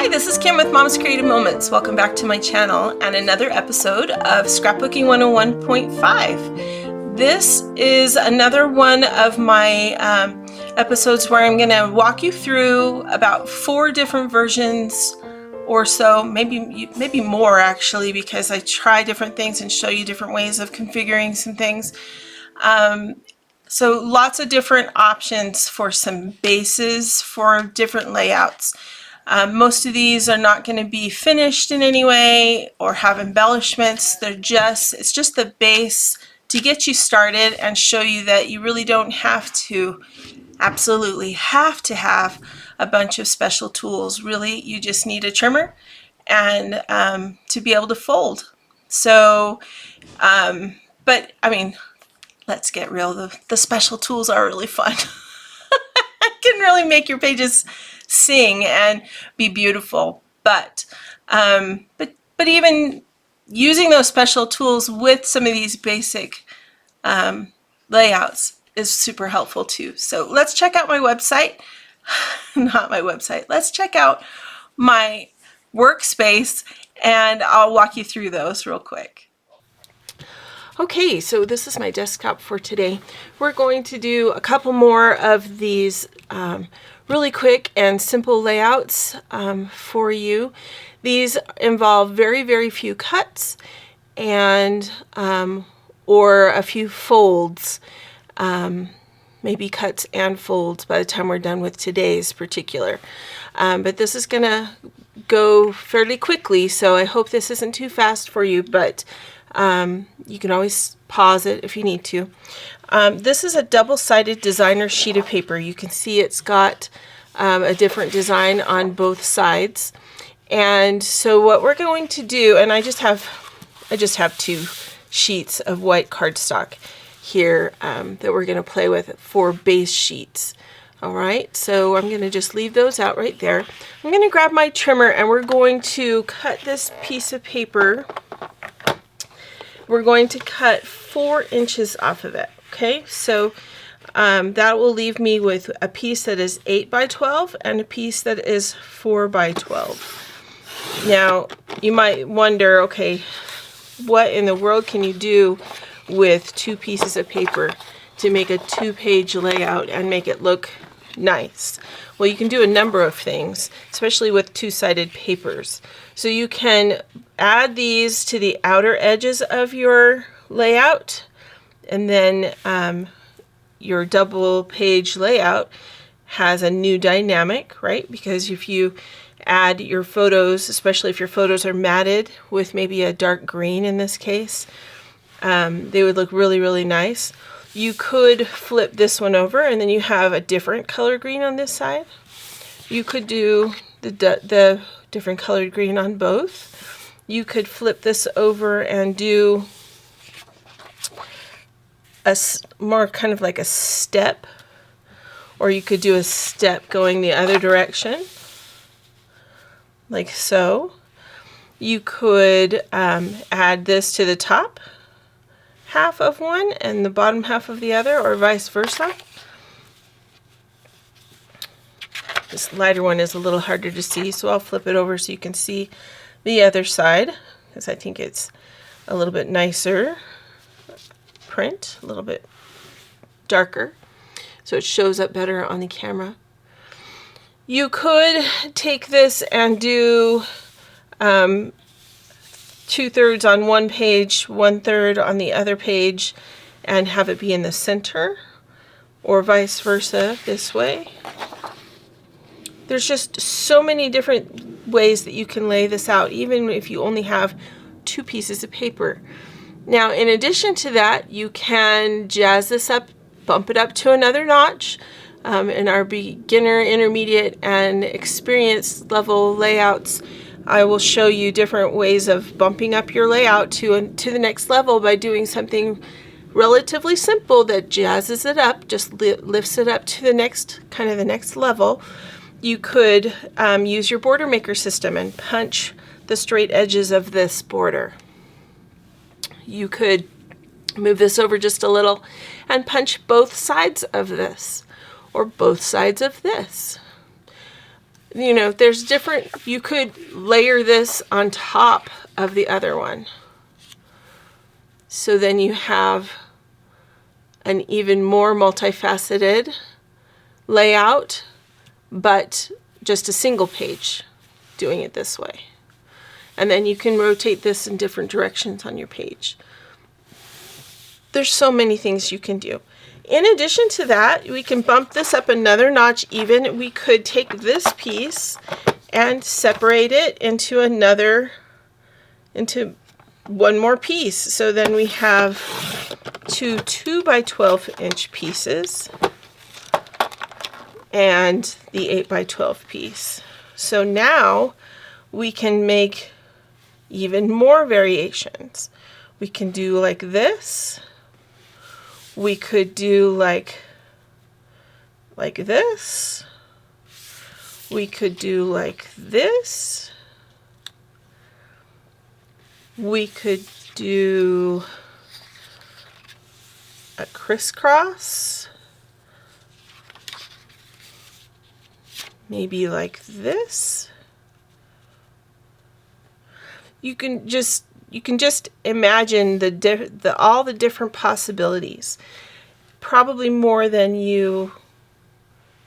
Hi, this is Kim with Mom's Creative Moments. Welcome back to my channel and another episode of Scrapbooking 101.5. This is another one of my episodes where I'm going to walk you through about 4 different versions or so, maybe more actually, because I try different things and show you different ways of configuring some things. So lots of different options for some bases for different layouts. Most of these are not going to be finished in any way or have embellishments. It's just the base to get you started and show you that you really don't absolutely have to have a bunch of special tools. Really, you just need a trimmer and to be able to fold. So, but I mean, let's get real. The special tools are really fun. Can really make your pages sing and be beautiful. But even using those special tools with some of these basic layouts is super helpful too. So let's check out my website. Not my website. Let's check out my Workspace and I'll walk you through those real quick. Okay, so this is my desktop for today. We're going to do a couple more of these really quick and simple layouts for you. These involve very, very few cuts and or a few folds, maybe cuts and folds by the time we're done with today's particular. But this is going to go fairly quickly, so I hope this isn't too fast for you, but you can always pause it if you need to. This is a double-sided designer sheet of paper. You can see it's got a different design on both sides. And so what we're going to do, and I just have 2 sheets of white cardstock here that we're going to play with for base sheets. All right, so I'm going to just leave those out right there. I'm going to grab my trimmer and we're going to cut this piece of paper. We're going to cut 4 inches off of it. Okay, so that will leave me with a piece that is 8 by 12 and a piece that is 4 by 12. Now, you might wonder, okay, what in the world can you do with 2 pieces of paper to make a 2-page layout and make it look nice? Well, you can do a number of things, especially with 2-sided papers. So you can add these to the outer edges of your layout, and then your double page layout has a new dynamic, right? Because if you add your photos, especially if your photos are matted with maybe a dark green in this case, they would look really, really nice. You could flip this one over and then you have a different color green on this side. You could do the different colored green on both. You could flip this over and do a more kind of like a step, or you could do a step going the other direction, like so. You could add this to the top half of one and the bottom half of the other, or vice versa. This lighter one is a little harder to see, so I'll flip it over so you can see the other side, because I think it's a little bit nicer print, a little bit darker, so it shows up better on the camera. You could take this and do 2/3 on one page, 1/3 on the other page, and have it be in the center, or vice versa this way. There's just so many different ways that you can lay this out, even if you only have 2 pieces of paper. Now, in addition to that, you can jazz this up, bump it up to another notch. In our beginner, intermediate, and experienced level layouts, I will show you different ways of bumping up your layout to the next level by doing something relatively simple that jazzes it up, just lifts it up to the next level. You could use your border maker system and punch the straight edges of this border. You could move this over just a little and punch both sides of this, or both sides of this. you know, there's different, you could layer this on top of the other one. So then you have an even more multifaceted layout, but just a single page doing it this way. And then you can rotate this in different directions on your page. There's so many things you can do. In addition to that, we can bump this up another notch even. We could take this piece and separate it into one more piece. So then we have two 2x12" pieces and the 8x12 piece. So now we can make even more variations. We can do like this. We could do like this. We could do like this. We could do a crisscross. Maybe like this. You can just imagine all the different possibilities. Probably more than you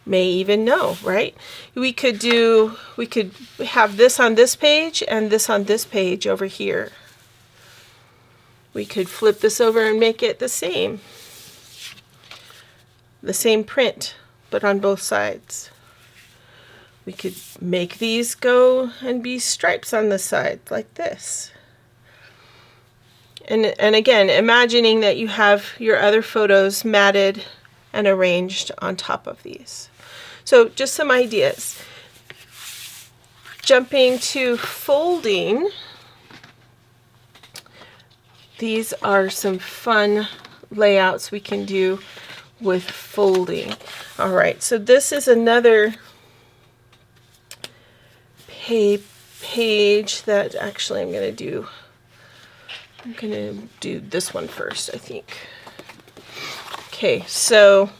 may even know, right? We could have this on this page and this on this page over here. We could flip this over and make it the same print, but on both sides. We could make these go and be stripes on the side like this. And again, imagining that you have your other photos matted and arranged on top of these. So just some ideas. Jumping to folding, these are some fun layouts we can do with folding. All right, so this is another page that actually I'm going to do this one first, I think. Okay, so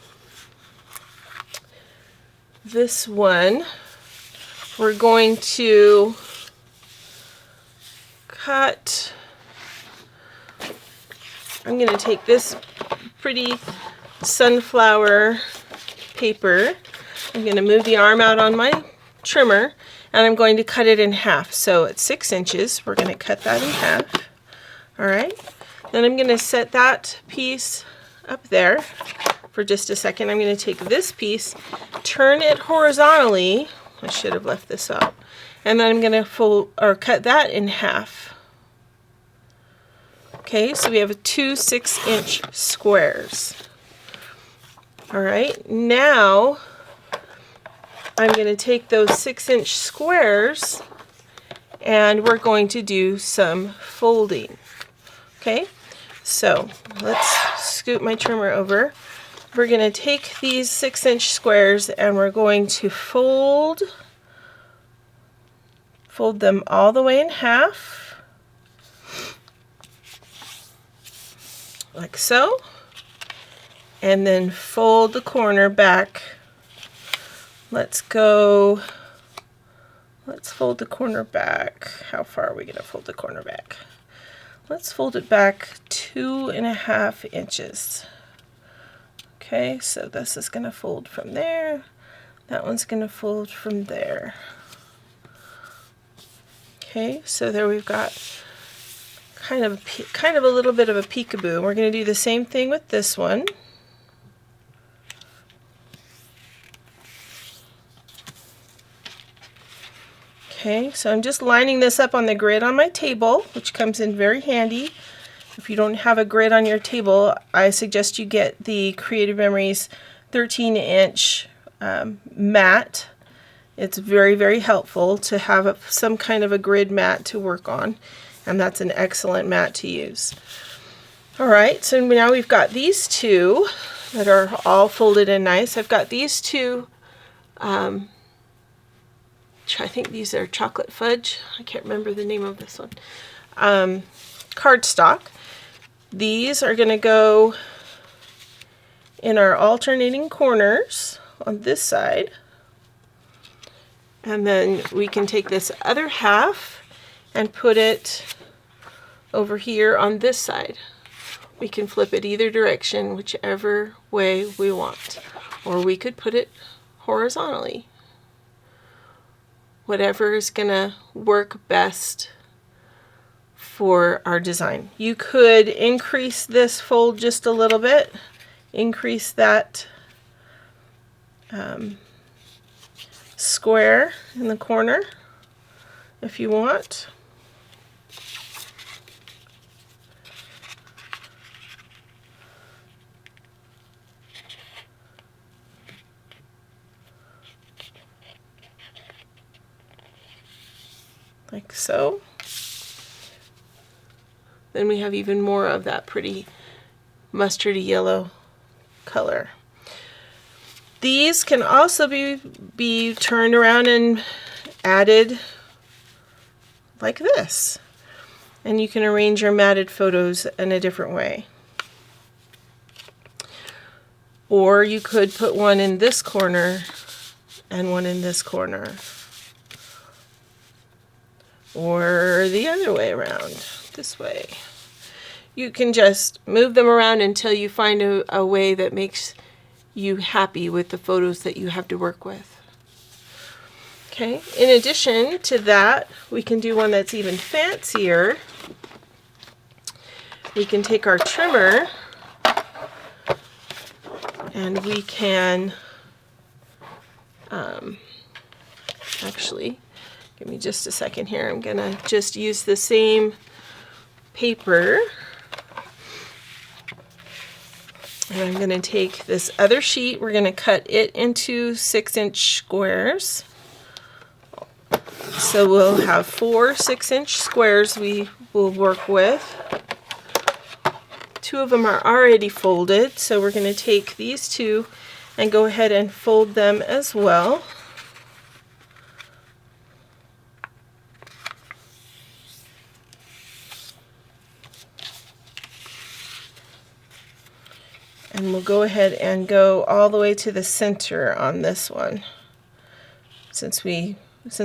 this one, we're going to cut. I'm going to take this pretty sunflower paper. I'm going to move the arm out on my trimmer, and I'm going to cut it in half. So it's 6 inches. We're going to cut that in half. All right. Then I'm going to set that piece up there for just a second. I'm going to take this piece, turn it horizontally. I should have left this out. And then I'm going to cut that in half. Okay, so we have 2 6-inch squares. All right, now I'm going to take those 6-inch squares and we're going to do some folding. Okay, so let's scoot my trimmer over. We're going to take these 6-inch squares and we're going to fold them all the way in half, like so, and then fold the corner back. Let's fold the corner back. How far are we going to fold the corner back? Let's fold it back 2.5 inches. Okay, so this is going to fold from there. That one's going to fold from there. Okay, so there we've got kind of a little bit of a peekaboo. We're going to do the same thing with this one. Okay, so I'm just lining this up on the grid on my table, which comes in very handy. If you don't have a grid on your table, I suggest you get the Creative Memories 13-inch mat. It's very, very helpful to have some kind of a grid mat to work on, and that's an excellent mat to use. All right, so now we've got these two that are all folded in nice. I've got these two, I think these are chocolate fudge. I can't remember the name of this one. Cardstock. These are going to go in our alternating corners on this side. And then we can take this other half and put it over here on this side. We can flip it either direction, whichever way we want. Or we could put it horizontally. Whatever is gonna work best for our design. You could increase this fold just a little bit, increase that square in the corner if you want. Like so. Then we have even more of that pretty mustardy yellow color. These can also be turned around and added like this. And you can arrange your matted photos in a different way. Or you could put one in this corner and one in this corner. Or the other way around, this way. You can just move them around until you find a way that makes you happy with the photos that you have to work with. Okay, in addition to that, we can do one that's even fancier. We can take our trimmer and we can actually, give me just a second here. I'm gonna just use the same paper. And I'm gonna take this other sheet, we're gonna cut it into 6-inch squares. So we'll have 4 6-inch squares we will work with. 2 of them are already folded, so we're gonna take these 2 and go ahead and fold them as well. And we'll go ahead and go all the way to the center on this one. Since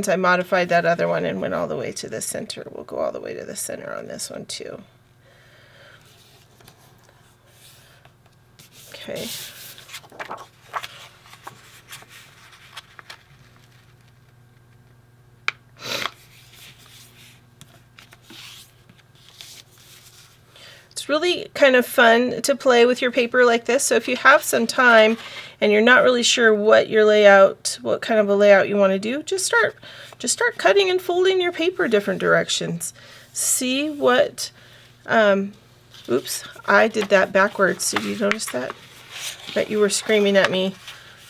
I modified that other one and went all the way to the center, we'll go all the way to the center on this one too. Okay. It's really kind of fun to play with your paper like this. So if you have some time and you're not really sure what your layout, what kind of a layout you want to do, just start cutting and folding your paper different directions. See what, oops, I did that backwards. Did you notice that? I bet you were screaming at me,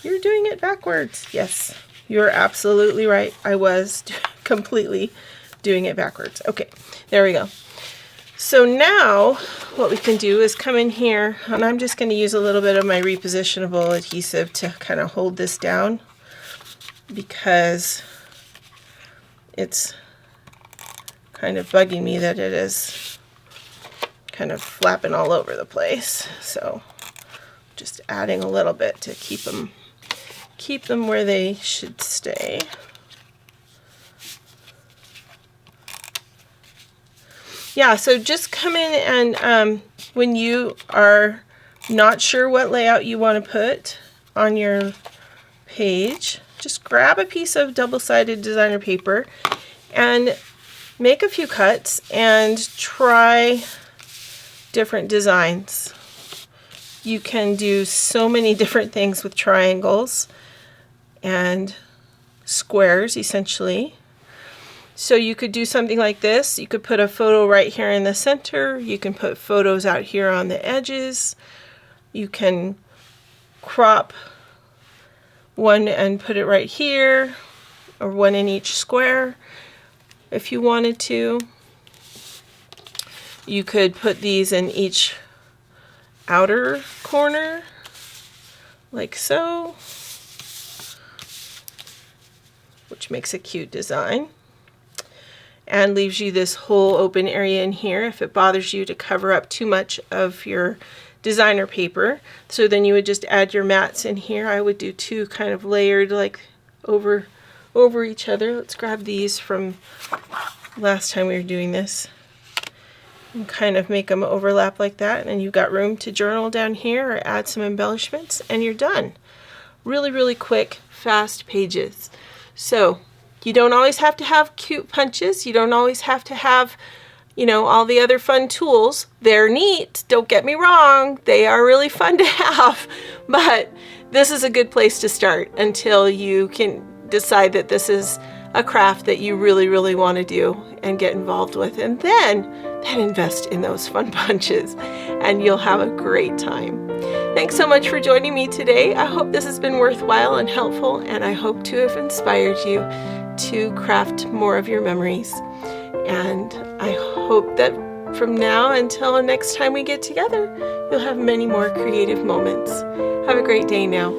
you're doing it backwards. Yes, you're absolutely right. I was completely doing it backwards. Okay, there we go. So now what we can do is come in here, and I'm just going to use a little bit of my repositionable adhesive to kind of hold this down because it's kind of bugging me that it is kind of flapping all over the place. So just adding a little bit to keep them where they should stay. Yeah, so just come in and when you are not sure what layout you want to put on your page, just grab a piece of double-sided designer paper and make a few cuts and try different designs. You can do so many different things with triangles and squares, essentially. So you could do something like this. You could put a photo right here in the center. You can put photos out here on the edges. You can crop one and put it right here, or one in each square if you wanted to. You could put these in each outer corner, like so, which makes a cute design. And leaves you this whole open area in here if it bothers you to cover up too much of your designer paper. So then you would just add your mats in here. I would do 2 kind of layered, like over over each other. Let's grab these from last time we were doing this and kind of make them overlap like that, and you've got room to journal down here or add some embellishments, and you're done. Really, really quick, fast pages. So you don't always have to have cute punches. You don't always have to have, you know, all the other fun tools. They're neat, don't get me wrong. They are really fun to have, but this is a good place to start until you can decide that this is a craft that you really, really want to do and get involved with, and then invest in those fun punches, and you'll have a great time. Thanks so much for joining me today. I hope this has been worthwhile and helpful, and I hope to have inspired you to craft more of your memories. And I hope that from now until next time we get together, you'll have many more creative moments. Have a great day now.